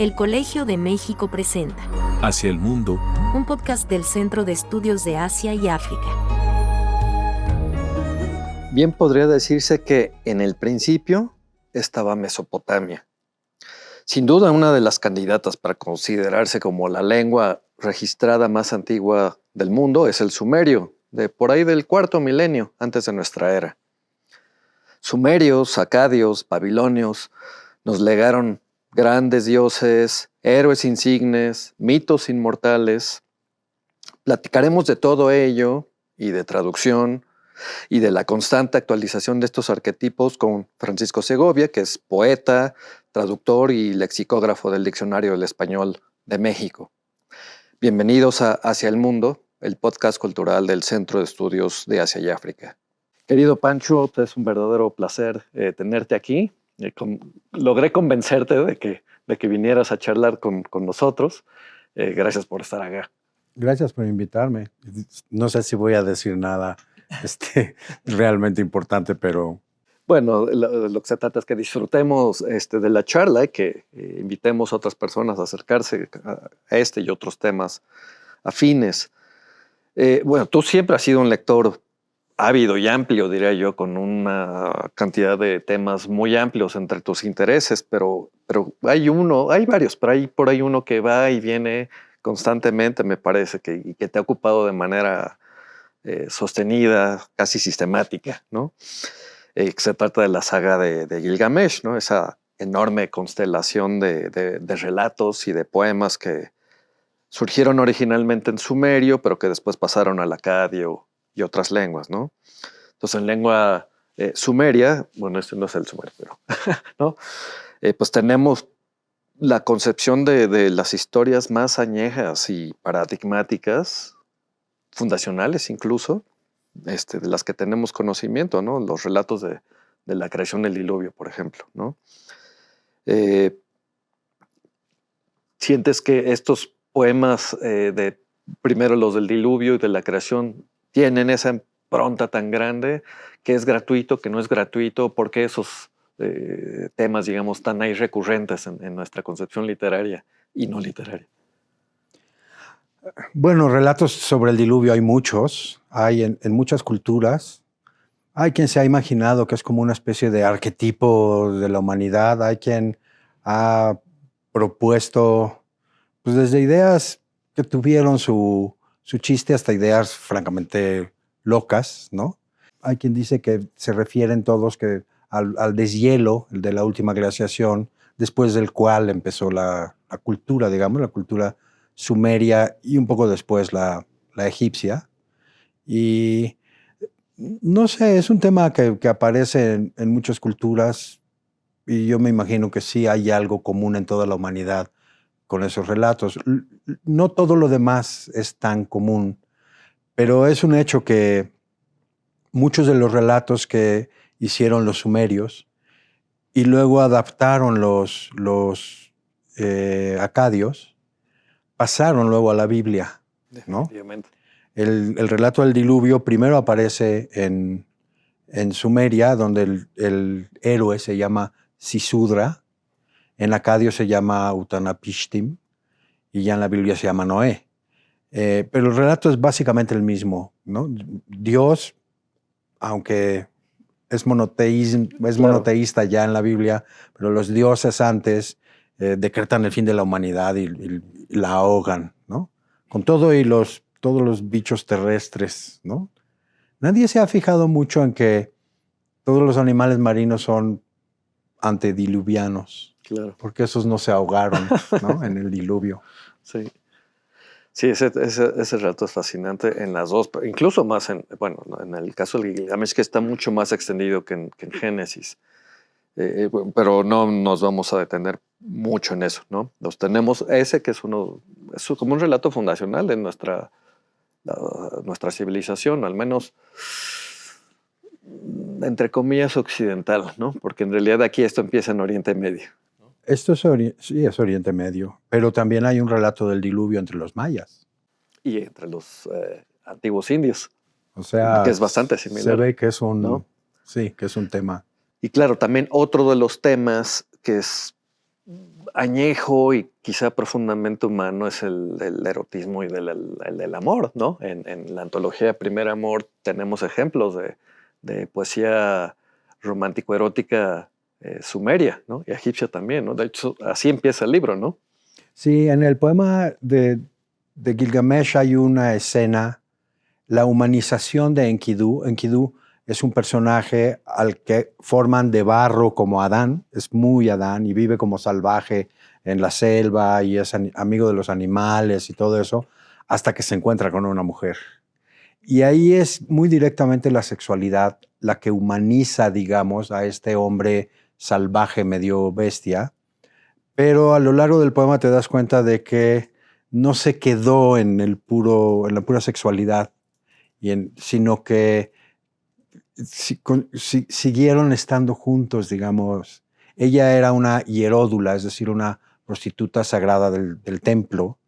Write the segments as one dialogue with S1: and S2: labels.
S1: El Colegio de México presenta
S2: Hacia el Mundo,
S1: un podcast del Centro de Estudios de Asia y África.
S3: Bien podría decirse que en el principio estaba Mesopotamia. Sin duda una de las candidatas para considerarse como la lengua registrada más antigua del mundo es el sumerio, de por ahí del cuarto milenio antes de nuestra era. Sumerios, acadios, babilonios nos legaron grandes dioses, héroes insignes, mitos inmortales. Platicaremos de todo ello y de traducción y de la constante actualización de estos arquetipos con Francisco Segovia, que es poeta, traductor y lexicógrafo del Diccionario del Español de México. Bienvenidos a Hacia el Mundo, el podcast cultural del Centro de Estudios de Asia y África. Querido Pancho, es un verdadero placer tenerte aquí. Logré convencerte de que vinieras a charlar con nosotros. Gracias por estar acá.
S4: Gracias por invitarme. No sé si voy a decir nada realmente importante, pero...
S3: Bueno, lo que se trata es que disfrutemos de la charla y que invitemos a otras personas a acercarse a este y otros temas afines. Bueno, tú siempre has sido un lector ávido y amplio, diría yo, con una cantidad de temas muy amplios entre tus intereses, pero hay varios, pero hay por ahí uno que va y viene constantemente, me parece, que te ha ocupado de manera sostenida, casi sistemática, ¿no? Se trata de la saga de Gilgamesh, ¿no? Esa enorme constelación de relatos y de poemas que surgieron originalmente en sumerio, pero que después pasaron al acadio y otras lenguas, ¿no? Entonces, en lengua sumeria, bueno, este no es el sumerio, pero, ¿no? Pues tenemos la concepción de las historias más añejas y paradigmáticas, fundacionales incluso, de las que tenemos conocimiento, ¿no? Los relatos de la creación del diluvio, por ejemplo, ¿no? ¿Sientes que estos poemas primero los del diluvio y de la creación, tienen esa impronta tan grande, que es gratuito, que no es gratuito? ¿Por qué esos temas, digamos, tan ahí recurrentes en nuestra concepción literaria y no literaria?
S4: Bueno, relatos sobre el diluvio hay muchos, hay en muchas culturas. Hay quien se ha imaginado que es como una especie de arquetipo de la humanidad, hay quien ha propuesto, pues desde ideas que tuvieron su chiste hasta ideas francamente locas, ¿no? Hay quien dice que se refieren todos al deshielo, el de la última glaciación, después del cual empezó la cultura, digamos, la cultura sumeria y un poco después la egipcia. Y no sé, es un tema que aparece en muchas culturas y yo me imagino que sí hay algo común en toda la humanidad con esos relatos. No todo lo demás es tan común, pero es un hecho que muchos de los relatos que hicieron los sumerios y luego adaptaron los acadios, pasaron luego a la Biblia, ¿no?
S3: Definitivamente.
S4: El relato del diluvio primero aparece en Sumeria, donde el héroe se llama Sisudra, en acadio se llama Utanapishtim y ya en la Biblia se llama Noé. Pero el relato es básicamente el mismo, ¿no? Dios, aunque es monoteísta ya en la Biblia, pero los dioses antes decretan el fin de la humanidad y la ahogan, ¿no? Con todo y todos los bichos terrestres, ¿no? Nadie se ha fijado mucho en que todos los animales marinos son antediluvianos. Claro. Porque esos no se ahogaron, ¿no? En el diluvio.
S3: Sí. Sí, ese relato es fascinante en las dos, incluso más en el caso del Gilgamesh, que está mucho más extendido que en Génesis. Pero no nos vamos a detener mucho en eso, ¿no? Los tenemos ese que es como un relato fundacional de nuestra civilización, al menos entre comillas occidental, ¿no? Porque en realidad aquí esto empieza en Oriente Medio.
S4: Esto sí es Oriente Medio, pero también hay un relato del diluvio entre los mayas.
S3: Y entre los antiguos indios.
S4: O sea,
S3: que es bastante similar.
S4: Se ve que es
S3: ¿no?
S4: Sí, que es un tema.
S3: Y claro, también otro de los temas que es añejo y quizá profundamente humano es el erotismo y el del amor, ¿no? En la antología Primer Amor tenemos ejemplos de poesía romántico-erótica sumeria, ¿no? Y egipcia también, ¿no? De hecho, así empieza el libro, ¿no?
S4: Sí, en el poema de Gilgamesh hay una escena, la humanización de Enkidu. Enkidu es un personaje al que forman de barro como Adán, es muy Adán y vive como salvaje en la selva y es amigo de los animales y todo eso, hasta que se encuentra con una mujer. Y ahí es muy directamente la sexualidad la que humaniza, digamos, a este hombre salvaje, medio bestia. Pero a lo largo del poema te das cuenta de que no se quedó en la pura sexualidad, sino que siguieron estando juntos, digamos. Ella era una hieródula, es decir, una prostituta sagrada del templo,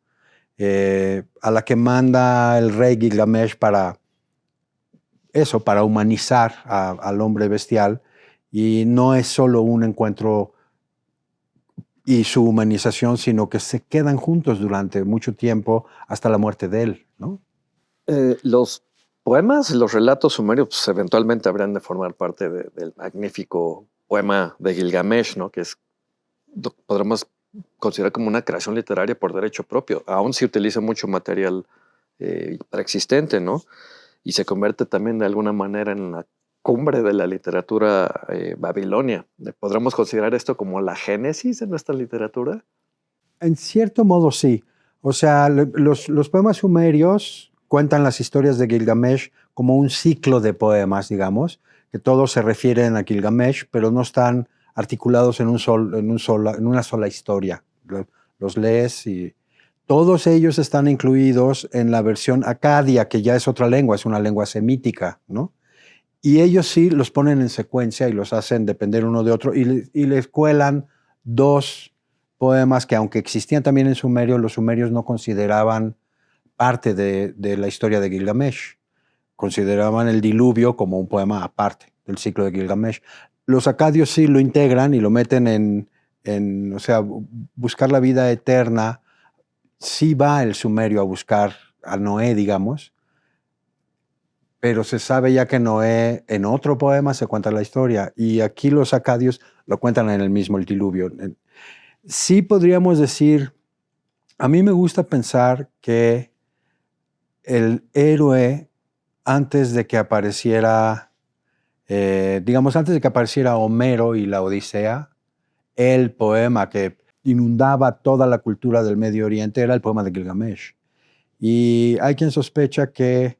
S4: a la que manda el rey Gilgamesh para humanizar al hombre bestial. Y no es solo un encuentro y su humanización, sino que se quedan juntos durante mucho tiempo hasta la muerte de él, ¿no?
S3: Los poemas, los relatos sumerios, pues, eventualmente habrían de formar parte del magnífico poema de Gilgamesh, ¿no? Que podremos considerar como una creación literaria por derecho propio. Aún se utiliza mucho material preexistente, ¿no? Y se convierte también de alguna manera en la cumbre de la literatura babilonia. ¿Podremos considerar esto como la génesis de nuestra literatura?
S4: En cierto modo sí. O sea, los poemas sumerios cuentan las historias de Gilgamesh como un ciclo de poemas, digamos, que todos se refieren a Gilgamesh, pero no están articulados en una sola historia. Los lees y todos ellos están incluidos en la versión acadia, que ya es otra lengua, es una lengua semítica, ¿no? Y ellos sí los ponen en secuencia y los hacen depender uno de otro y les cuelan dos poemas que, aunque existían también en sumerio, los sumerios no consideraban parte de la historia de Gilgamesh. Consideraban el diluvio como un poema aparte del ciclo de Gilgamesh. Los acadios sí lo integran y lo meten o sea, buscar la vida eterna. Sí va el sumerio a buscar a Noé, digamos, pero se sabe ya que Noé, en otro poema se cuenta la historia, y aquí los acadios lo cuentan en el mismo, el diluvio. Sí podríamos decir, a mí me gusta pensar que el héroe, antes de que apareciera, antes de que apareciera Homero y la Odisea, el poema que inundaba toda la cultura del Medio Oriente era el poema de Gilgamesh. Y hay quien sospecha que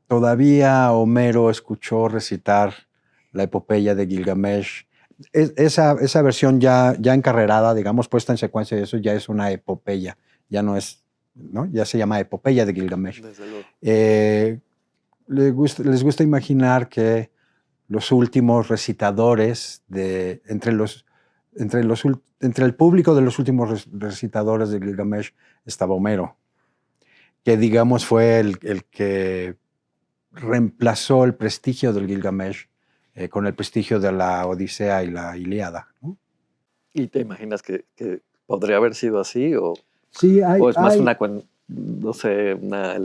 S4: todavía Homero escuchó recitar la epopeya de Gilgamesh. Esa versión ya encarrerada, digamos, puesta en secuencia de eso, ya es una epopeya, ya no es, ¿no? Ya se llama epopeya de Gilgamesh.
S3: Desde luego.
S4: Les gusta imaginar que los últimos recitadores, entre el público de los últimos recitadores de Gilgamesh estaba Homero, que digamos fue el que reemplazó el prestigio del Gilgamesh con el prestigio de la Odisea y la Ilíada, ¿no?
S3: ¿Y te imaginas que podría haber sido así?
S4: Sí,
S3: ¿O es más no sé, una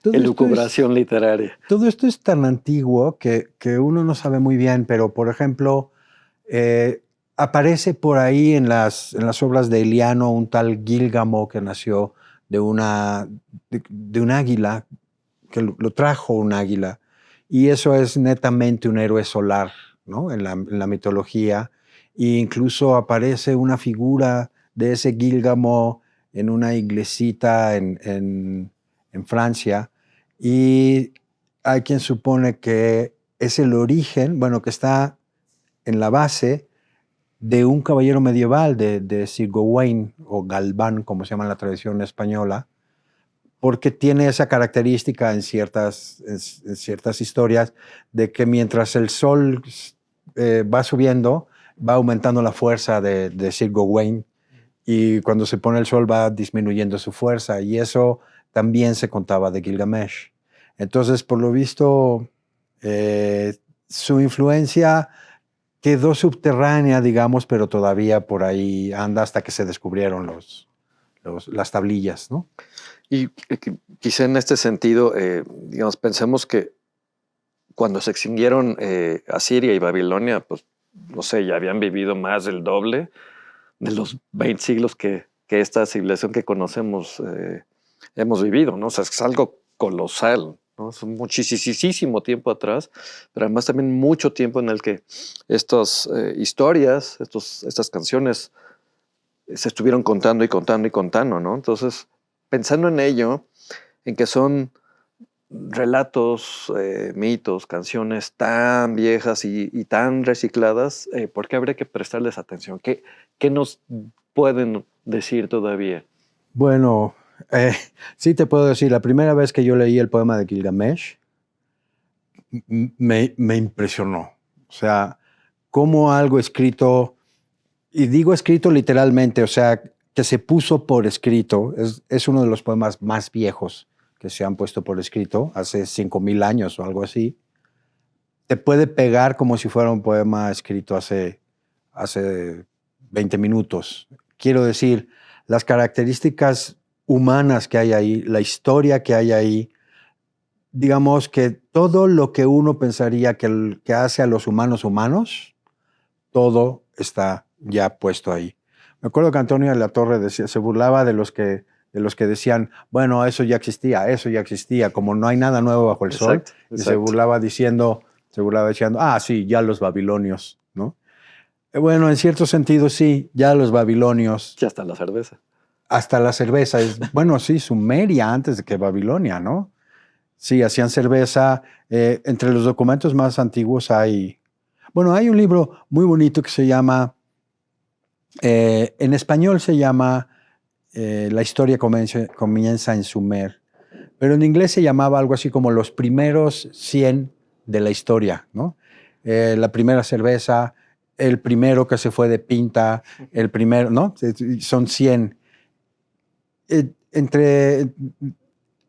S3: elucubración literaria?
S4: Todo esto es tan antiguo que uno no sabe muy bien, pero por ejemplo, aparece por ahí en las obras de Eliano un tal Gilgamo que nació de un águila, que lo trajo un águila, y eso es netamente un héroe solar, ¿no? En la mitología. E incluso aparece una figura de ese Gilgamo en una iglesita en Francia, y hay quien supone que es el origen, bueno, que está en la base de un caballero medieval de Sir Gawain, o Galván, como se llama en la tradición española, porque tiene esa característica en ciertas historias de que mientras el sol va subiendo, va aumentando la fuerza de Sir Gawain, y cuando se pone el sol va disminuyendo su fuerza, y eso también se contaba de Gilgamesh. Entonces, por lo visto, su influencia quedó subterránea, digamos, pero todavía por ahí anda hasta que se descubrieron las tablillas, ¿no?
S3: Y quizá en este sentido, digamos, pensemos que cuando se extinguieron Asiria y Babilonia, pues, no sé, ya habían vivido más del doble de los 20 siglos que esta civilización que conocemos hemos vivido, ¿no? O sea, es algo colosal, ¿no? Es muchísimo tiempo atrás, pero además también mucho tiempo en el que estas historias, estas canciones se estuvieron contando y contando y contando, ¿no? Entonces, pensando en ello, en que son relatos, mitos, canciones tan viejas y tan recicladas, ¿por qué habría que prestarles atención? ¿Qué nos pueden decir todavía?
S4: Bueno, sí te puedo decir, la primera vez que yo leí el poema de Gilgamesh, me impresionó. O sea, cómo algo escrito, y digo escrito literalmente, o sea, que se puso por escrito, es uno de los poemas más viejos que se han puesto por escrito, hace 5,000 años o algo así, te puede pegar como si fuera un poema escrito hace 20 minutos. Quiero decir, las características humanas que hay ahí, la historia que hay ahí, digamos que todo lo que uno pensaría que hace a los humanos, todo está ya puesto ahí. Me acuerdo que Antonio de la Torre se burlaba de los que decían, bueno, eso ya existía, como no hay nada nuevo bajo el sol. Y se burlaba diciendo, ah, sí, ya los babilonios, ¿no? Bueno, en cierto sentido sí, ya los babilonios.
S3: Ya hasta la cerveza.
S4: Hasta la cerveza. Bueno, sí, Sumeria antes de que Babilonia, ¿no? Sí, hacían cerveza. Entre los documentos más antiguos hay un libro muy bonito que se llama, en español se llama La historia comienza en Sumer, pero en inglés se llamaba algo así como los primeros 100 de la historia, ¿no? La primera cerveza, el primero que se fue de pinta, el primero, ¿no? Son 100.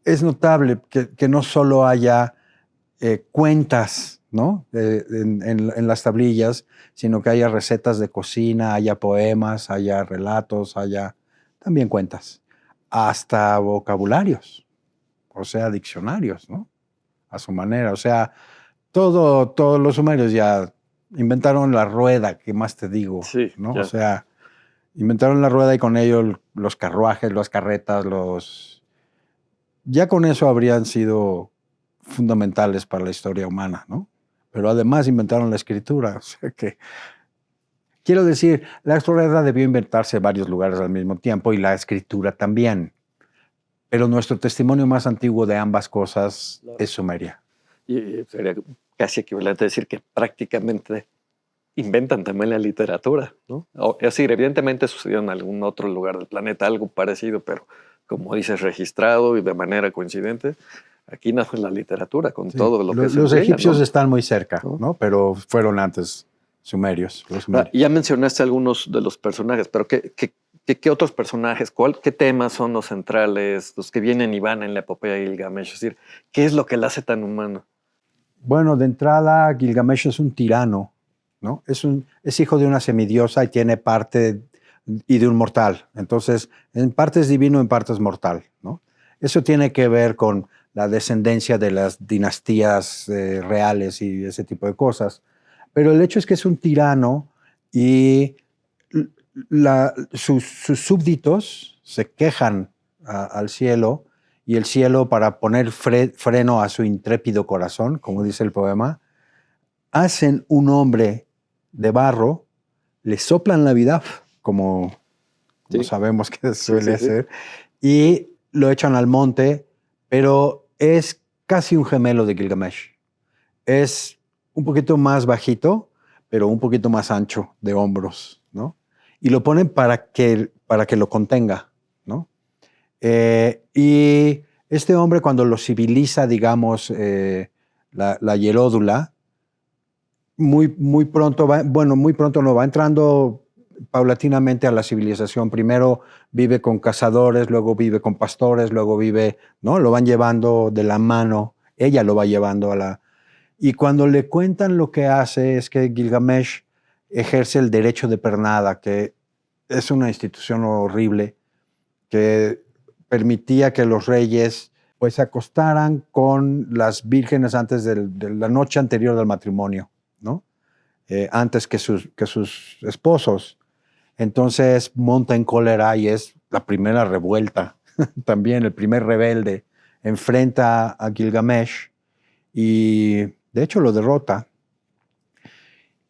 S4: Es notable que no solo haya cuentas, ¿no? En las tablillas, sino que haya recetas de cocina, haya poemas, haya relatos, haya también cuentas, hasta vocabularios, o sea, diccionarios, ¿no? A su manera, o sea, todos los sumerios ya inventaron la rueda, ¿qué más te digo?
S3: Sí,
S4: ¿no?
S3: Ya.
S4: O sea, inventaron la rueda y con ello los carruajes, las carretas, ya con eso habrían sido fundamentales para la historia humana, ¿no? Pero además inventaron la escritura, o sea que... Quiero decir, la rueda debió inventarse en varios lugares al mismo tiempo y la escritura también. Pero nuestro testimonio más antiguo de ambas cosas es Sumeria.
S3: Y sería casi equivalente a decir que prácticamente inventan también la literatura, ¿no? Es decir, evidentemente sucedió en algún otro lugar del planeta algo parecido, pero como dices, registrado y de manera coincidente, aquí nace la literatura con todo lo que se
S4: Los
S3: entrega,
S4: egipcios
S3: ¿no?
S4: están muy cerca, ¿no? Pero fueron antes sumerios. Los sumerios.
S3: Ya mencionaste algunos de los personajes, pero ¿qué otros personajes, qué temas son los centrales, los que vienen y van en la epopeya de Gilgamesh? Es decir, ¿qué es lo que le hace tan humano?
S4: Bueno, de entrada, Gilgamesh es un tirano, ¿no? Es hijo de una semidiosa y tiene parte y de un mortal. Entonces, en parte es divino, en parte es mortal, ¿no? Eso tiene que ver con la descendencia de las dinastías reales y ese tipo de cosas. Pero el hecho es que es un tirano y sus súbditos se quejan al cielo y el cielo, para poner freno a su intrépido corazón, como dice el poema, hacen un hombre de barro, le soplan la vida, como sabemos que suele ser, y lo echan al monte, pero es casi un gemelo de Gilgamesh. Es un poquito más bajito, pero un poquito más ancho de hombros, ¿no? Y lo ponen para que lo contenga, ¿no? Y este hombre, cuando lo civiliza, digamos, la hieródula, muy pronto no, va entrando paulatinamente a la civilización. Primero vive con cazadores, luego vive con pastores, luego vive, ¿no? Lo van llevando de la mano, ella lo va llevando a la... Y cuando le cuentan lo que hace es que Gilgamesh ejerce el derecho de pernada, que es una institución horrible que permitía que los reyes pues se acostaran con las vírgenes antes de la noche anterior del matrimonio, ¿no? Antes que sus esposos. Entonces monta en cólera y es la primera revuelta, también el primer rebelde. Enfrenta a Gilgamesh y de hecho lo derrota.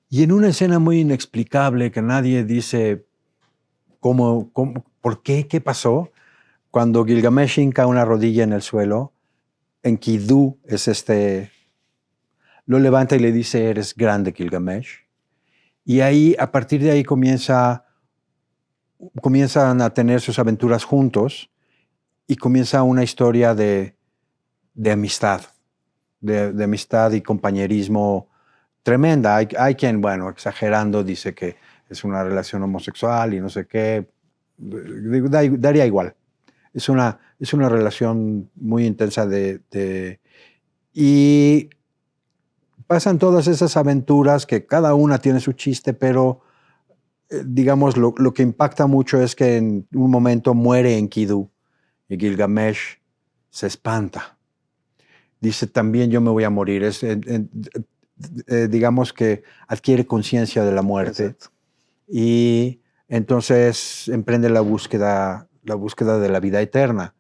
S4: Y en una escena muy inexplicable que nadie dice por qué, qué pasó, cuando Gilgamesh hinca una rodilla en el suelo, Enkidu lo levanta y le dice, eres grande, Gilgamesh. Y ahí, a partir de ahí comienzan a tener sus aventuras juntos y comienza una historia de amistad, de amistad y compañerismo tremenda. Hay quien, bueno, exagerando, dice que es una relación homosexual y no sé qué. Daría igual. Es una relación muy intensa y pasan todas esas aventuras que cada una tiene su chiste, pero digamos lo que impacta mucho es que en un momento muere Enkidu y Gilgamesh se espanta. Dice, también yo me voy a morir. Digamos que adquiere conciencia de la muerte.
S3: Exacto.
S4: Y entonces emprende la búsqueda de la vida eterna.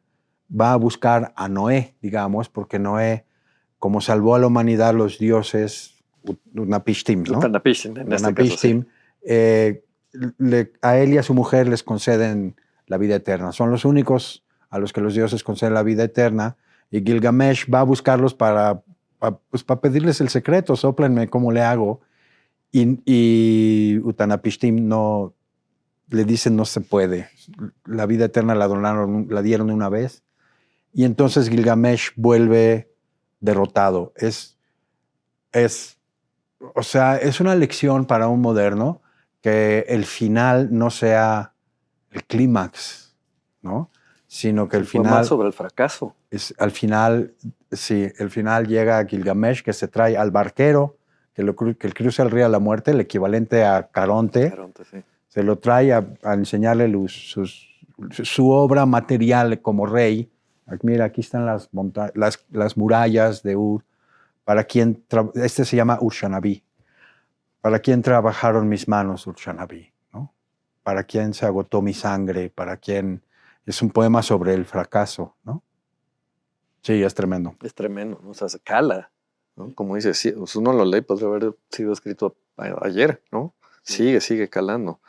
S4: Va a buscar a Noé, digamos, porque Noé, como salvó a la humanidad, los dioses, Utnapishtim, ¿no?
S3: Utnapishtim, en este caso, sí.
S4: A él y a su mujer les conceden la vida eterna. Son los únicos a los que los dioses conceden la vida eterna. Y Gilgamesh va a buscarlos para pedirles el secreto. Sóplenme cómo le hago. Y Utnapishtim le dicen no se puede. La vida eterna la dieron una vez. Y entonces Gilgamesh vuelve derrotado. O sea, es una lección para un moderno que el final no sea el clímax, ¿no? Sino que el final...
S3: Más sobre el fracaso.
S4: Al final llega Gilgamesh, que se trae al barquero, que cruza el río de la muerte, el equivalente a Caronte.
S3: Caronte, sí.
S4: Se lo trae a enseñarle su obra material como rey. Mira, aquí están las murallas de Ur. Este se llama Ur-Shanabi. ¿Para quién trabajaron mis manos, Ur-Shanabi? ¿No? ¿Para quién se agotó mi sangre? ¿Para quién? Es un poema sobre el fracaso, ¿no? Sí, es tremendo.
S3: Es tremendo, ¿no? O sea, se cala, ¿no? Como dices, sí, uno lo lee, podría haber sido escrito ayer, ¿no? Sigue calando.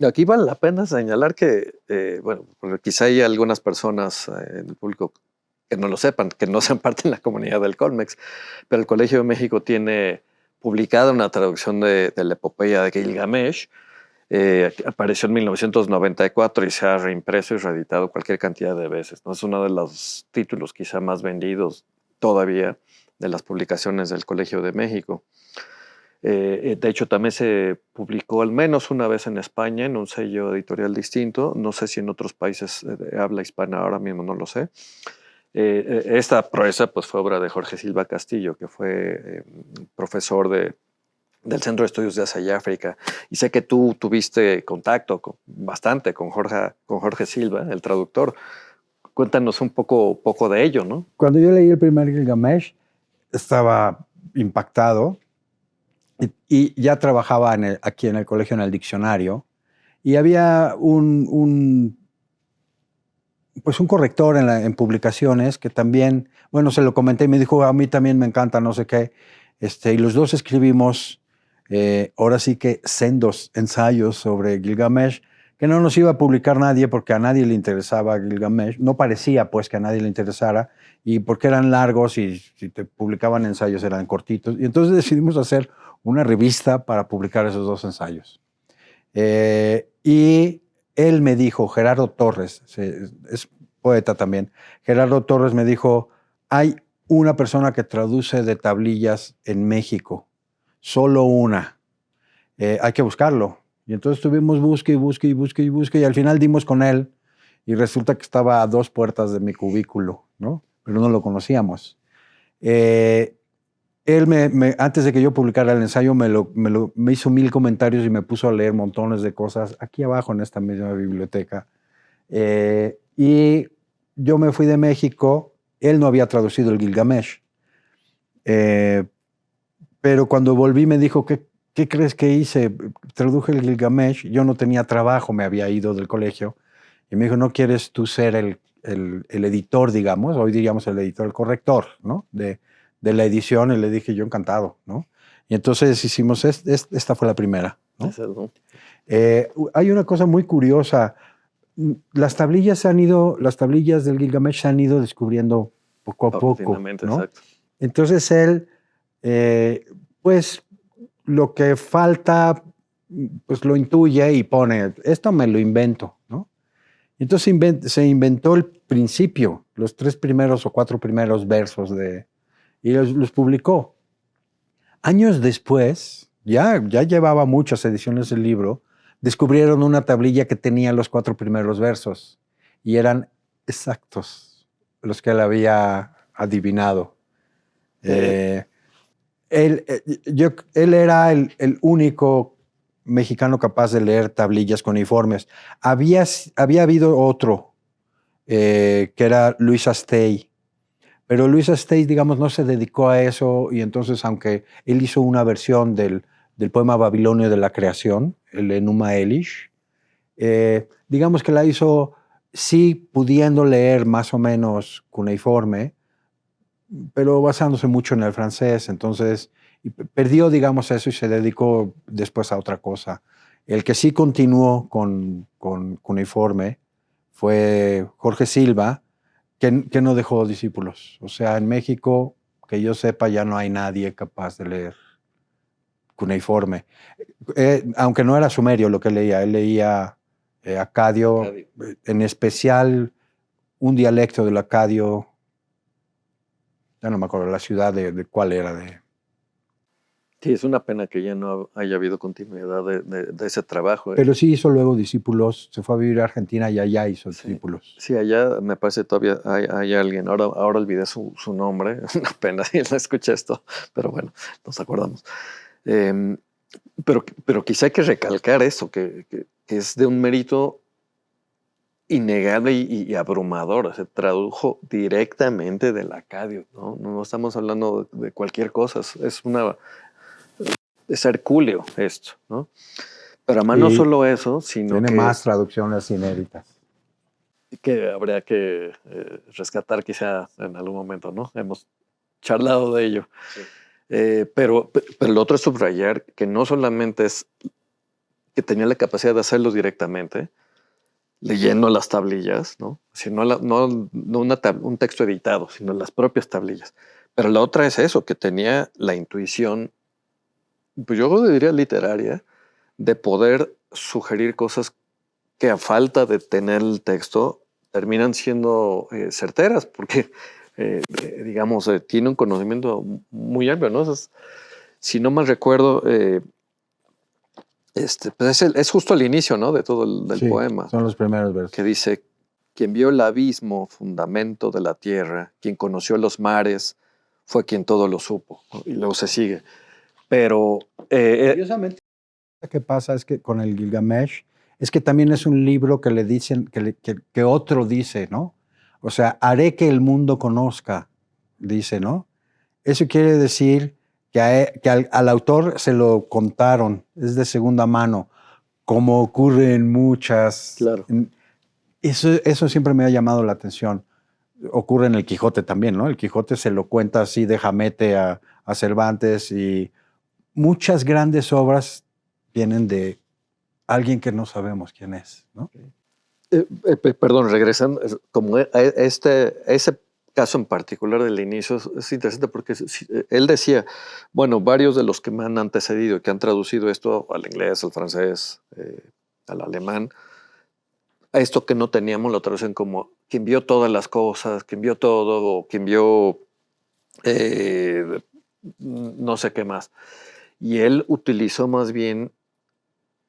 S3: Aquí vale la pena señalar que, bueno, porque quizá hay algunas personas en el público que no lo sepan, que no sean parte de la comunidad del Colmex, pero el Colegio de México tiene publicada una traducción de la epopeya de Gilgamesh. Apareció en 1994 y se ha reimpreso y reeditado cualquier cantidad de veces, ¿no? Es uno de los títulos quizá más vendidos todavía de las publicaciones del Colegio de México. De hecho, también se publicó al menos una vez en España en un sello editorial distinto. No sé si en otros países de habla hispana, ahora mismo no lo sé. Esta proeza pues, fue obra de Jorge Silva Castillo, que fue profesor del Centro de Estudios de Asia y África. Y sé que tú tuviste contacto bastante con Jorge Silva, el traductor. Cuéntanos un poco de ello, ¿no?
S4: Cuando yo leí el primer Gilgamesh, estaba impactado y ya trabajaba aquí en el colegio en el diccionario y había un corrector en publicaciones que también, bueno, se lo comenté y me dijo, a mí también me encanta, no sé qué. Y los dos escribimos, ahora sí que sendos ensayos sobre Gilgamesh, que no nos iba a publicar nadie porque a nadie le interesaba Gilgamesh. No parecía, pues, que a nadie le interesara y porque eran largos y si te publicaban ensayos eran cortitos. Y entonces decidimos hacer una revista para publicar esos dos ensayos. Y él me dijo, Gerardo Torres, es poeta también, Gerardo Torres me dijo, hay una persona que traduce de tablillas en México, solo una, hay que buscarlo. Y entonces estuvimos busque y al final dimos con él y resulta que estaba a 2 puertas de mi cubículo, ¿no? Pero no lo conocíamos. Él antes de que yo publicara el ensayo me hizo 1000 comentarios y me puso a leer montones de cosas aquí abajo en esta misma biblioteca. Y yo me fui de México. Él no había traducido el Gilgamesh. Pero cuando volví me dijo, ¿qué crees que hice? Traduje el Gilgamesh. Yo no tenía trabajo, me había ido del colegio. Y me dijo, ¿no quieres tú ser el editor, digamos? Hoy diríamos el editor, el corrector, ¿no? De la edición. Y le dije, yo encantado, ¿no? Y entonces hicimos, esta fue la primera, ¿no? Hay una cosa muy curiosa. Las tablillas del Gilgamesh se han ido descubriendo poco a poco, ¿no?
S3: Exacto.
S4: Entonces él, pues lo que falta, pues lo intuye y pone, esto me lo invento, ¿no? Entonces se inventó el principio, los 3 primeros o 4 primeros versos y los publicó. Años después, ya llevaba muchas ediciones del libro, descubrieron una tablilla que tenía los 4 primeros versos y eran exactos los que él había adivinado. Él era el único mexicano capaz de leer tablillas cuneiformes. Había habido otro, que era Luis Astey, pero Luis Astey, digamos, no se dedicó a eso y entonces, aunque él hizo una versión del poema babilonio de la creación, el Enuma Elish, digamos que la hizo sí pudiendo leer más o menos cuneiforme, pero basándose mucho en el francés, entonces perdió, digamos, eso y se dedicó después a otra cosa. El que sí continuó con cuneiforme fue Jorge Silva, que no dejó discípulos. O sea, en México, que yo sepa, ya no hay nadie capaz de leer cuneiforme. Aunque no era sumerio lo que leía, él leía acadio, en especial un dialecto del acadio. Ya no me acuerdo la ciudad de cuál era.
S3: Sí, es una pena que ya no haya habido continuidad de ese trabajo.
S4: Pero sí hizo luego discípulos, se fue a vivir a Argentina y allá hizo discípulos.
S3: Sí, allá me parece todavía hay alguien, ahora olvidé su nombre, una pena si no escuché esto, pero bueno, nos acordamos. Pero quizá hay que recalcar eso, que es de un mérito innegable y abrumador. Se tradujo directamente del acadio, ¿no? No estamos hablando de cualquier cosa, es hercúleo esto, ¿no? Pero además no solo eso, sino
S4: tiene más traducciones inéditas.
S3: Que habría que rescatar quizá en algún momento, ¿no? Hemos charlado de ello. Sí. Pero lo otro es subrayar que no solamente es que tenía la capacidad de hacerlo directamente, leyendo las tablillas, ¿no? Sino no un texto editado, sino las propias tablillas. Pero la otra es eso, que tenía la intuición, pues yo diría literaria, de poder sugerir cosas que a falta de tener el texto terminan siendo certeras, porque, digamos, tiene un conocimiento muy amplio, ¿no? Entonces, si no mal recuerdo, pues es justo el inicio, ¿no? De todo del poema.
S4: Son los primeros versos.
S3: Que dice, quien vio el abismo, fundamento de la tierra, quien conoció los mares, fue quien todo lo supo. Y luego se sigue. Pero...
S4: curiosamente, lo que pasa es que con el Gilgamesh, es que también es un libro que le dicen, que otro dice, ¿no? O sea, haré que el mundo conozca, dice, ¿no? Eso quiere decir que al autor se lo contaron, es de segunda mano, como ocurre en muchas...
S3: Claro.
S4: Eso siempre me ha llamado la atención. Ocurre en el Quijote también, ¿no? El Quijote se lo cuenta así de jamete a Cervantes y muchas grandes obras vienen de alguien que no sabemos quién es, ¿no?
S3: Perdón, regresando, como ese caso en particular del inicio es interesante porque él decía, bueno, varios de los que me han antecedido, que han traducido esto al inglés, al francés, al alemán, a esto que no teníamos lo traducen como quien vio todas las cosas, quien vio todo, o quien vio no sé qué más. Y él utilizó más bien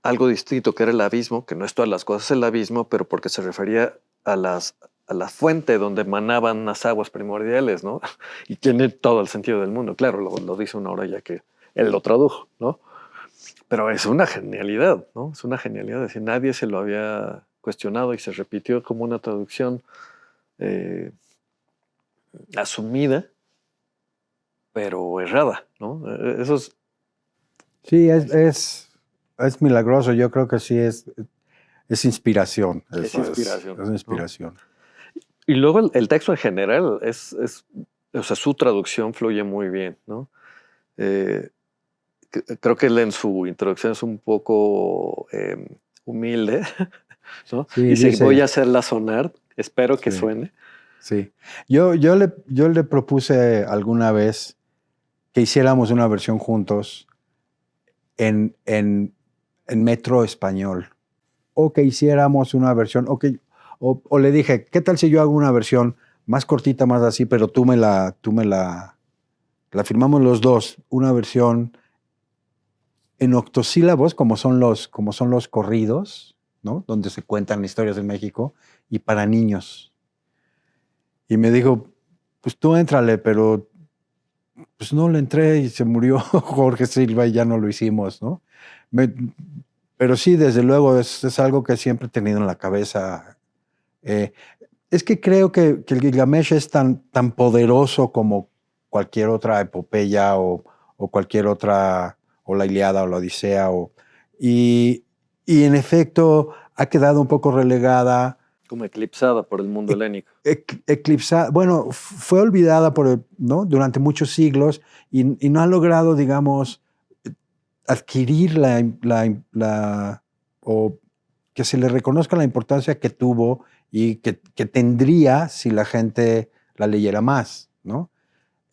S3: algo distinto, que era el abismo, que no es todas las cosas el abismo, pero porque se refería a las a la fuente donde emanaban las aguas primordiales, ¿no? Y tiene todo el sentido del mundo. Claro, lo dice una hora ya que él lo tradujo, ¿no? Pero es una genialidad, ¿no? Es una genialidad. Es decir, nadie se lo había cuestionado y se repitió como una traducción asumida, pero errada, ¿no? Eso es...
S4: Sí, es milagroso. Yo creo que sí es inspiración.
S3: Es inspiración.
S4: Es inspiración.
S3: ¿No? Y luego el texto en general o sea, su traducción fluye muy bien, ¿no? Creo que él en su introducción es un poco humilde, ¿no?
S4: Sí,
S3: y dice,
S4: dice,
S3: voy a hacerla sonar, espero que
S4: sí,
S3: suene.
S4: Sí. Yo le propuse alguna vez que hiciéramos una versión juntos en metro español. O que hiciéramos una versión, o le dije, ¿qué tal si yo hago una versión más cortita, más así, pero tú me la firmamos los dos, una versión en octosílabos, como son los corridos, ¿no? Donde se cuentan historias de México, y para niños. Y me dijo, pues tú éntrale, pero pues no le entré y se murió Jorge Silva y ya no lo hicimos, ¿no? Pero sí, desde luego, es algo que siempre he tenido en la cabeza. Es que creo que el Gilgamesh es tan poderoso como cualquier otra epopeya o cualquier otra, o la Ilíada o la Odisea. Y en efecto ha quedado un poco relegada.
S3: Como eclipsada por el mundo helénico.
S4: Eclipsada, bueno, fue olvidada ¿no? durante muchos siglos y no ha logrado, digamos, adquirir o que se le reconozca la importancia que tuvo y que tendría si la gente la leyera más, ¿no?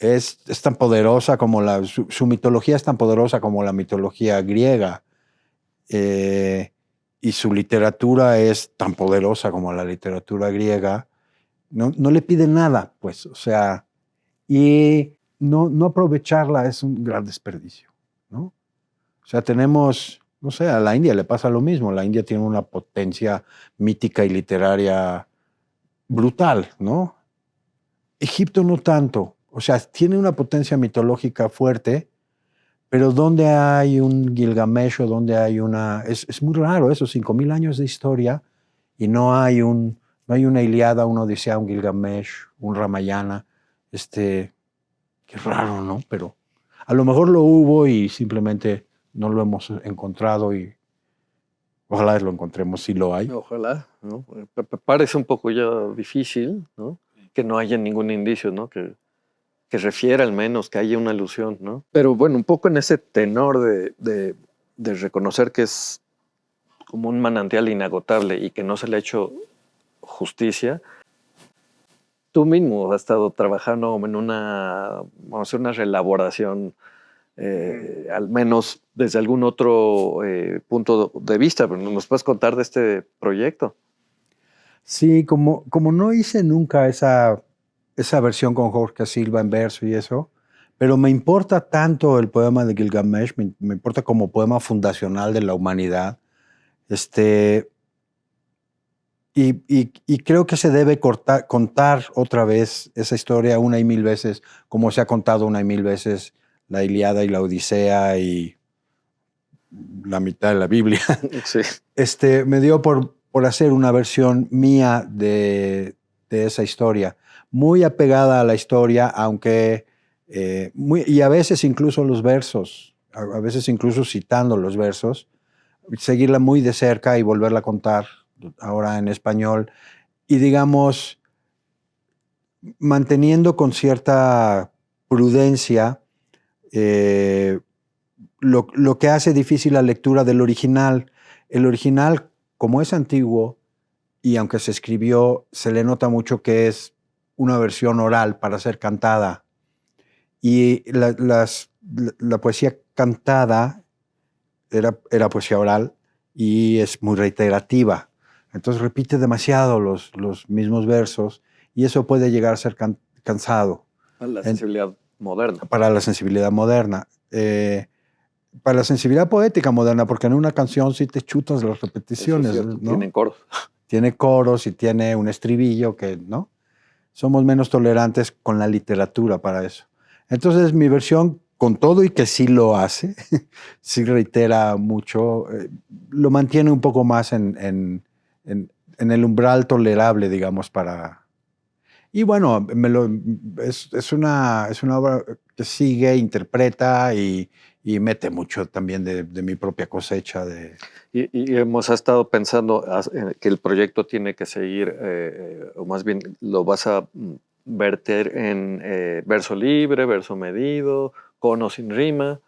S4: Es tan poderosa como su mitología es tan poderosa como la mitología griega. Y su literatura es tan poderosa como la literatura griega. No le pide nada, pues, o sea, y no aprovecharla es un gran desperdicio, ¿no? O sea, tenemos, no sé, a la India le pasa lo mismo. La India tiene una potencia mítica y literaria brutal, ¿no? Egipto no tanto. O sea, tiene una potencia mitológica fuerte, pero ¿dónde hay un Gilgamesh o dónde hay una...? Es muy raro eso, 5,000 años de historia y no hay una Ilíada, una Odisea, un Gilgamesh, un Ramayana. Qué raro, ¿no? Pero a lo mejor lo hubo y simplemente no lo hemos encontrado y ojalá lo encontremos si lo hay.
S3: Ojalá, ¿no? Parece un poco ya difícil, ¿no? Que no haya ningún indicio, ¿no? Que refiera al menos, que haya una alusión, ¿no? Pero bueno, un poco en ese tenor de reconocer que es como un manantial inagotable y que no se le ha hecho justicia. Tú mismo has estado trabajando en vamos a hacer una reelaboración, al menos desde algún otro punto de vista, pero ¿nos puedes contar de este proyecto?
S4: Sí, como no hice nunca esa versión con Jorge Silva en verso y eso, pero me importa tanto el poema de Gilgamesh, me importa como poema fundacional de la humanidad, y creo que se debe contar otra vez esa historia una y mil veces, como se ha contado una y mil veces la Ilíada y la Odisea y la mitad de la Biblia.
S3: Sí.
S4: Me dio por hacer una versión mía de esa historia, muy apegada a la historia, aunque y a veces incluso los versos, a veces incluso citando los versos, seguirla muy de cerca y volverla a contar ahora en español y digamos manteniendo con cierta prudencia lo que hace difícil la lectura del original. El original, como es antiguo y aunque se escribió, se le nota mucho que es una versión oral para ser cantada. Y la poesía cantada era poesía oral y es muy reiterativa. Entonces repite demasiado los mismos versos y eso puede llegar a ser cansado.
S3: Para la sensibilidad moderna.
S4: Para la sensibilidad moderna. Para la sensibilidad poética moderna, porque en una canción sí te chutas las repeticiones.
S3: Eso es cierto,
S4: ¿no?
S3: Tienen coros.
S4: tiene coros y tiene un estribillo que, ¿no? Somos menos tolerantes con la literatura para eso. Entonces mi versión, con todo y que sí lo hace, sí reitera mucho, lo mantiene un poco más en el umbral tolerable, digamos, para... Y bueno, es una obra que sigue, interpreta y mete mucho también de mi propia cosecha.
S3: Y hemos estado pensando que el proyecto tiene que seguir, o más bien lo vas a verter en verso libre, verso medido, con o sin rima.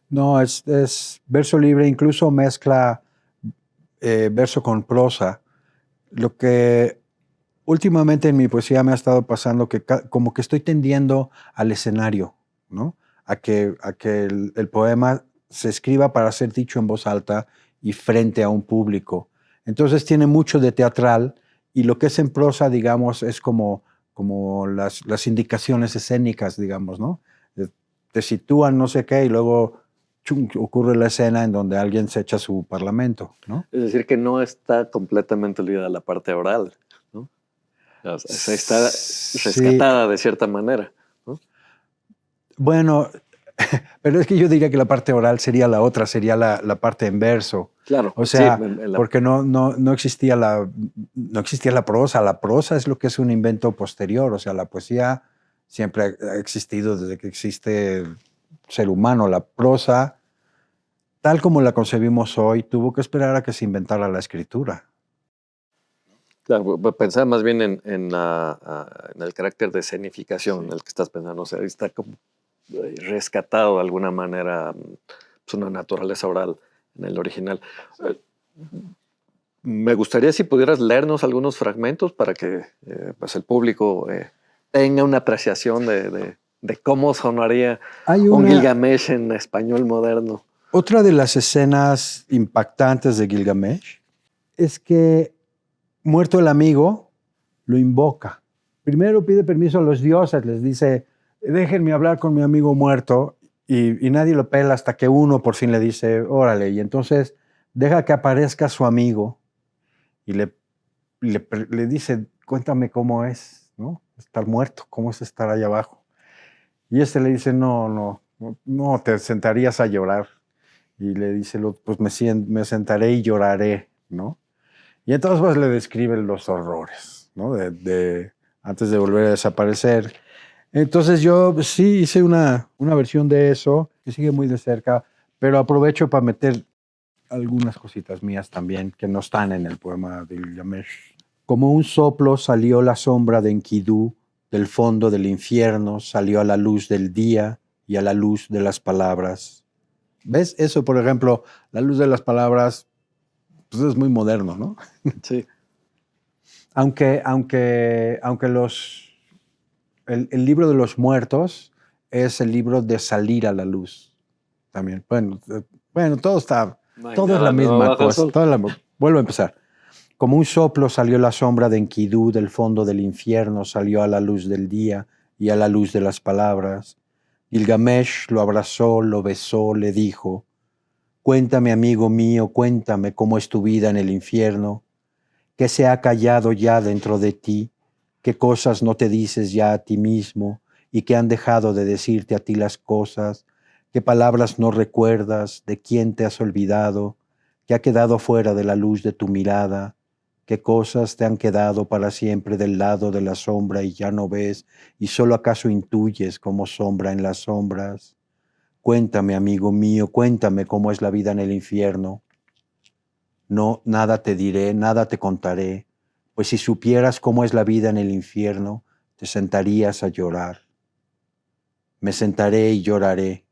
S4: No, es verso libre, incluso mezcla verso con prosa. Lo que últimamente en mi poesía me ha estado pasando que como que estoy tendiendo al escenario, ¿no? A que el poema se escriba para ser dicho en voz alta y frente a un público. Entonces tiene mucho de teatral y lo que es en prosa, digamos, es como las indicaciones escénicas, digamos, ¿no? Te sitúan no sé qué y luego chum, ocurre la escena en donde alguien se echa su parlamento, ¿no?
S3: Es decir, que no está completamente olvidada la parte oral, ¿no? O sea, está rescatada de cierta manera, ¿no?
S4: Bueno, pero es que yo diría que la parte oral sería la otra, sería la parte en verso.
S3: Claro,
S4: O sea,
S3: sí,
S4: porque no existía no existía la prosa. La prosa es lo que es un invento posterior. O sea, la poesía siempre ha existido desde que existe ser humano. La prosa, tal como la concebimos hoy, tuvo que esperar a que se inventara la escritura.
S3: claro, pensaba más bien en el carácter de escenificación en el que estás pensando. O sea, está como rescatado de alguna manera pues, una naturaleza oral en el original. Me gustaría si pudieras leernos algunos fragmentos para que pues el público tenga una apreciación de cómo sonaría un Gilgamesh en español moderno.
S4: Otra de las escenas impactantes de Gilgamesh es que, muerto el amigo, lo invoca. Primero pide permiso a los dioses, les dice, déjenme hablar con mi amigo muerto, y nadie lo pela hasta que uno por fin le dice, órale, y entonces deja que aparezca su amigo y le dice, cuéntame cómo es, ¿no? Estar muerto, cómo es estar allá abajo. Y este le dice, no, te sentarías a llorar. Y le dice, pues me sentaré y lloraré, ¿no? Y entonces pues, le describen los horrores, ¿no? Antes de volver a desaparecer. Entonces yo sí hice una versión de eso que sigue muy de cerca, pero aprovecho para meter algunas cositas mías también que no están en el poema de Gilgamesh. Como un soplo salió la sombra de Enkidu, del fondo del infierno salió a la luz del día y a la luz de las palabras. ¿Ves? Eso, por ejemplo, la luz de las palabras, pues es muy moderno, ¿no?
S3: Sí.
S4: Aunque el libro de los muertos es el libro de salir a la luz también. Bueno, todo es la misma cosa. Vuelvo a empezar. Como un soplo salió la sombra de Enkidu, del fondo del infierno salió a la luz del día y a la luz de las palabras. Gilgamesh lo abrazó, lo besó, le dijo, cuéntame, amigo mío, cuéntame cómo es tu vida en el infierno, qué se ha callado ya dentro de ti, qué cosas no te dices ya a ti mismo y qué han dejado de decirte a ti las cosas, qué palabras no recuerdas, de quién te has olvidado, qué ha quedado fuera de la luz de tu mirada, qué cosas te han quedado para siempre del lado de la sombra y ya no ves y solo acaso intuyes como sombra en las sombras. Cuéntame, amigo mío, cuéntame cómo es la vida en el infierno. No, nada te diré, nada te contaré, pues si supieras cómo es la vida en el infierno, te sentarías a llorar. Me sentaré y lloraré.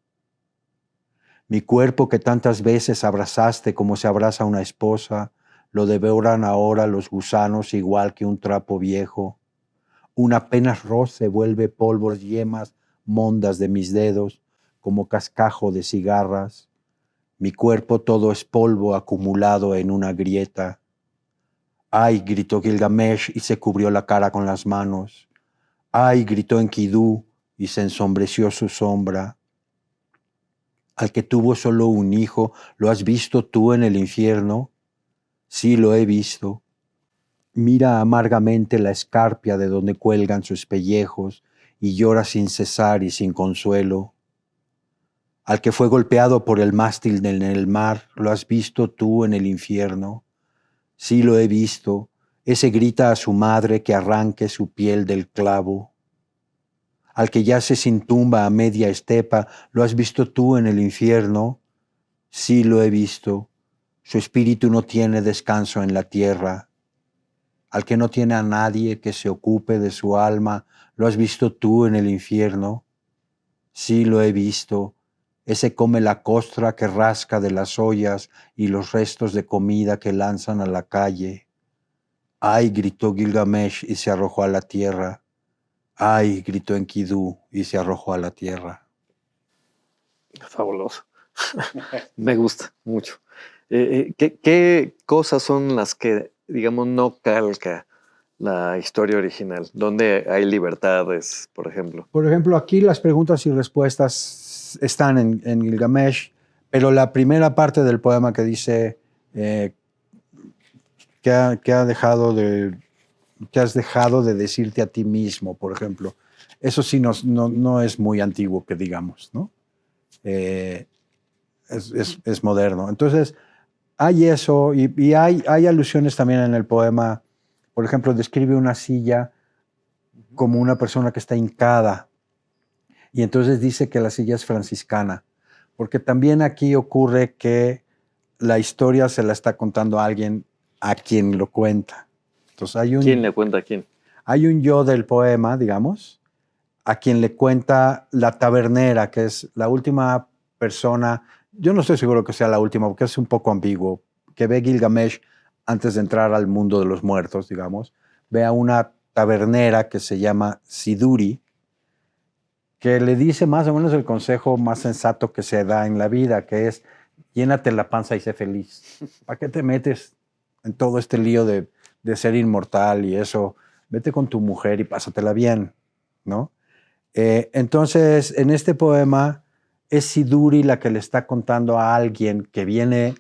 S4: Mi cuerpo que tantas veces abrazaste como se abraza a una esposa, lo devoran ahora los gusanos igual que un trapo viejo. Un apenas roce vuelve polvos, yemas, mondas de mis dedos, como cascajo de cigarras. Mi cuerpo todo es polvo acumulado en una grieta. ¡Ay!, gritó Gilgamesh y se cubrió la cara con las manos. ¡Ay!, gritó Enkidu y se ensombreció su sombra. Al que tuvo solo un hijo, ¿lo has visto tú en el infierno? Sí, lo he visto. mira amargamente la escarpia de donde cuelgan sus pellejos y llora sin cesar y sin consuelo. Al que fue golpeado por el mástil en el mar, ¿lo has visto tú en el infierno? Sí lo he visto. Ese grita a su madre que arranque su piel del clavo. Al que yace sin tumba a media estepa, ¿lo has visto tú en el infierno? Sí lo he visto. Su espíritu no tiene descanso en la tierra. Al que no tiene a nadie que se ocupe de su alma, ¿lo has visto tú en el infierno? Sí lo he visto. Ese come la costra que rasca de las ollas y los restos de comida que lanzan a la calle. ¡Ay!, gritó Gilgamesh y se arrojó a la tierra. ¡Ay!, gritó Enkidu y se arrojó a la tierra.
S3: Fabuloso. Me gusta mucho. ¿Qué cosas son las que, digamos, no calca la historia original? ¿Dónde hay libertades, por ejemplo?
S4: Por ejemplo, aquí las preguntas y respuestas están en Gilgamesh, pero la primera parte del poema que dice que has dejado de decirte a ti mismo, por ejemplo, eso sí no es muy antiguo, que digamos, ¿no? Es moderno. Entonces, hay eso y hay alusiones también en el poema. Por ejemplo, describe una silla como una persona que está hincada y entonces dice que la silla es franciscana, porque también aquí ocurre que la historia se la está contando a alguien a quien lo cuenta. Entonces
S3: ¿Quién le cuenta a quién?
S4: Hay un yo del poema, digamos, a quien le cuenta la tabernera, que es la última persona. Yo no estoy seguro que sea la última, porque es un poco ambiguo, que ve Gilgamesh antes de entrar al mundo de los muertos, digamos. Ve a una tabernera que se llama Siduri, que le dice más o menos el consejo más sensato que se da en la vida, que es: llénate la panza y sé feliz. ¿Para qué te metes en todo este lío de ser inmortal y eso? Vete con tu mujer y pásatela bien, ¿no? Entonces, en este poema es Siduri la que le está contando a alguien que viene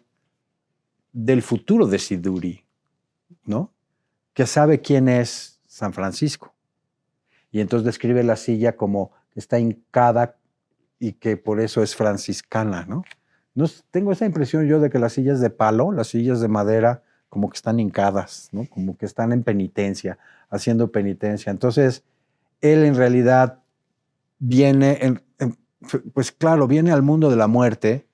S4: del futuro de Siduri, ¿no? Que sabe quién es San Francisco. Y entonces describe la silla como que está hincada y que por eso es franciscana, ¿no? Tengo esa impresión yo de que las sillas de palo, las sillas de madera, como que están hincadas, ¿no? Como que están en penitencia, haciendo penitencia. Entonces, él en realidad viene, pues claro, viene al mundo de la muerte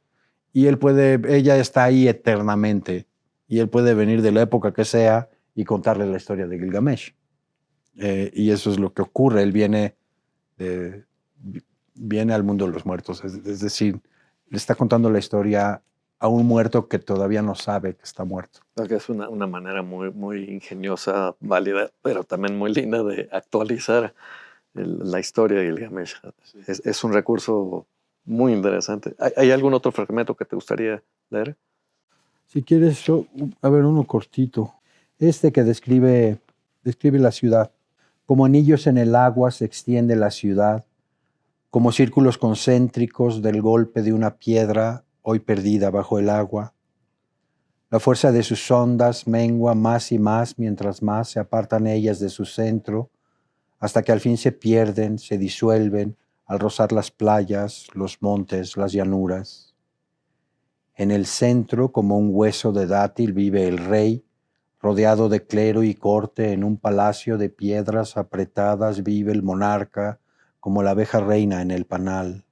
S4: y ella está ahí eternamente y él puede venir de la época que sea y contarle la historia de Gilgamesh. Y eso es lo que ocurre. Él viene al mundo de los muertos, es decir, le está contando la historia a un muerto que todavía no sabe que está muerto.
S3: Porque es una manera muy, muy ingeniosa, válida, pero también muy linda de actualizar la historia de Gilgamesh. Es un recurso muy interesante. ¿Hay algún otro fragmento que te gustaría leer?
S4: Si quieres, a ver, uno cortito. Este que describe la ciudad. Como anillos en el agua se extiende la ciudad, como círculos concéntricos del golpe de una piedra hoy perdida bajo el agua. La fuerza de sus ondas mengua más y más mientras más se apartan ellas de su centro, hasta que al fin se pierden, se disuelven al rozar las playas, los montes, las llanuras. En el centro, como un hueso de dátil, vive el rey, rodeado de clero y corte. En un palacio de piedras apretadas vive el monarca, como la abeja reina en el panal.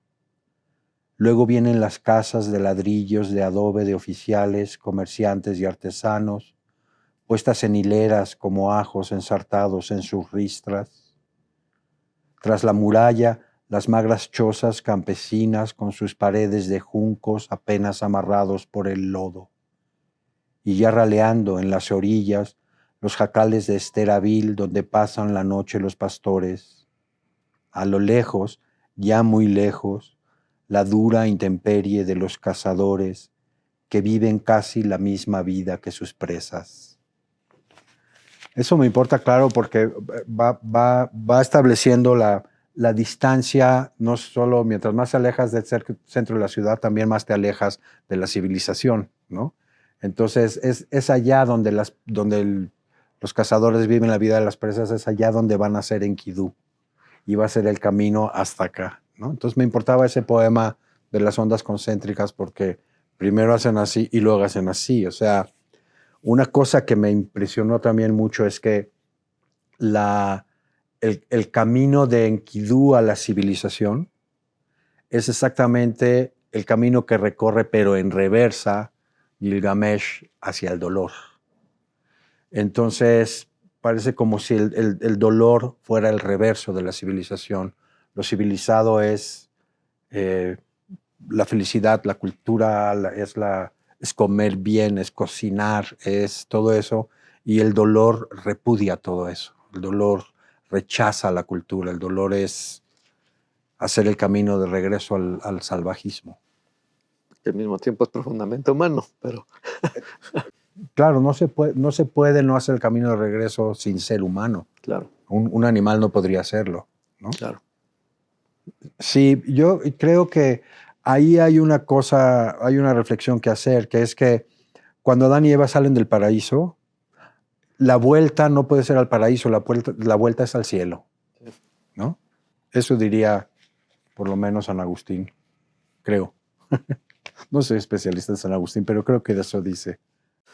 S4: Luego vienen las casas de ladrillos de adobe de oficiales, comerciantes y artesanos, puestas en hileras como ajos ensartados en sus ristras. Tras la muralla, las magras chozas campesinas con sus paredes de juncos apenas amarrados por el lodo. Y ya raleando en las orillas, los jacales de Esteravil donde pasan la noche los pastores. A lo lejos, ya muy lejos, la dura intemperie de los cazadores que viven casi la misma vida que sus presas. Eso me importa, claro, porque va estableciendo la distancia, no solo mientras más te alejas del centro de la ciudad, también más te alejas de la civilización, ¿no? Entonces es allá donde los cazadores viven la vida de las presas, es allá donde van a ser Enkidu. Y va a ser el camino hasta acá, ¿no? Entonces me importaba ese poema de las ondas concéntricas porque primero hacen así y luego hacen así. O sea, una cosa que me impresionó también mucho es que el camino de Enkidu a la civilización es exactamente el camino que recorre, pero en reversa, Gilgamesh hacia el dolor. Entonces, parece como si el dolor fuera el reverso de la civilización. Lo civilizado es la felicidad, la cultura, es comer bien, es cocinar, es todo eso. Y el dolor repudia todo eso. El dolor rechaza la cultura. El dolor es hacer el camino de regreso al salvajismo.
S3: Que al mismo tiempo es profundamente humano, pero...
S4: Claro, no se puede no hacer el camino de regreso sin ser humano.
S3: Claro.
S4: Un animal no podría hacerlo, ¿no?
S3: Claro.
S4: Sí, yo creo que ahí hay una cosa, hay una reflexión que hacer, que es que cuando Adán y Eva salen del paraíso, la vuelta no puede ser al paraíso, la vuelta es al cielo, ¿no? Eso diría por lo menos San Agustín, creo. No soy especialista en San Agustín, pero creo que eso dice.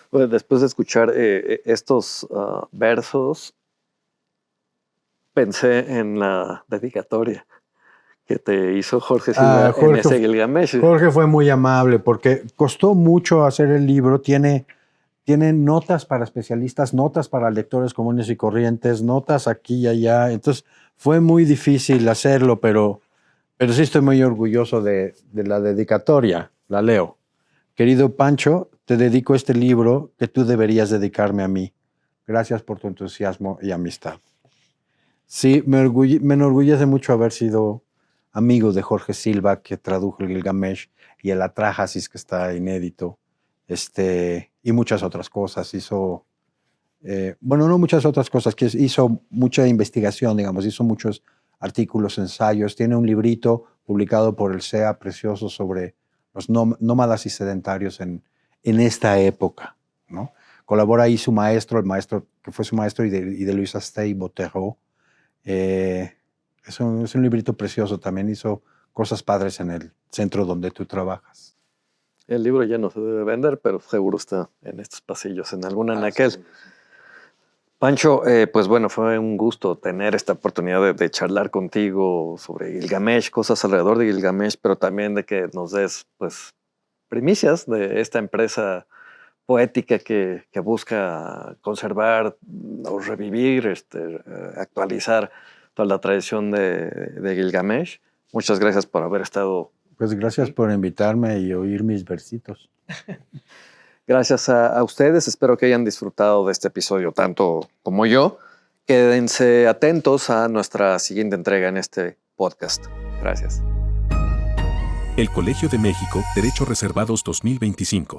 S3: Bueno, después de escuchar estos versos, pensé en la dedicatoria que te hizo Jorge Silva en ese Gilgamesh.
S4: Jorge fue muy amable porque costó mucho hacer el libro. Tiene notas para especialistas, notas para lectores comunes y corrientes, notas aquí y allá. Entonces fue muy difícil hacerlo, pero sí estoy muy orgulloso de la dedicatoria. La leo. Querido Pancho, te dedico este libro que tú deberías dedicarme a mí. Gracias por tu entusiasmo y amistad. Sí, me enorgullece mucho haber sido amigo de Jorge Silva, que tradujo el Gilgamesh, y el Atrahasis, que está inédito, y muchas otras cosas. Hizo, no muchas otras cosas, que hizo mucha investigación, digamos, hizo muchos artículos, ensayos. Tiene un librito publicado por el SEA precioso sobre los nómadas y sedentarios en esta época, ¿no? Colabora ahí su maestro, el maestro que fue su maestro, y de Luis Astey Botero. Es un librito precioso. También hizo cosas padres en el centro donde tú trabajas.
S3: El libro ya no se debe vender, pero seguro está en estos pasillos, en algún anaquel. Sí. Pancho, pues bueno, fue un gusto tener esta oportunidad de charlar contigo sobre Gilgamesh, cosas alrededor de Gilgamesh, pero también de que nos des pues, primicias de esta empresa poética que busca conservar o revivir, actualizar toda la tradición de Gilgamesh. Muchas gracias por haber estado.
S4: Pues gracias por invitarme y oír mis versitos.
S3: Gracias a ustedes. Espero que hayan disfrutado de este episodio tanto como yo. Quédense atentos a nuestra siguiente entrega en este podcast. Gracias.
S2: El Colegio de México, Derechos Reservados 2025.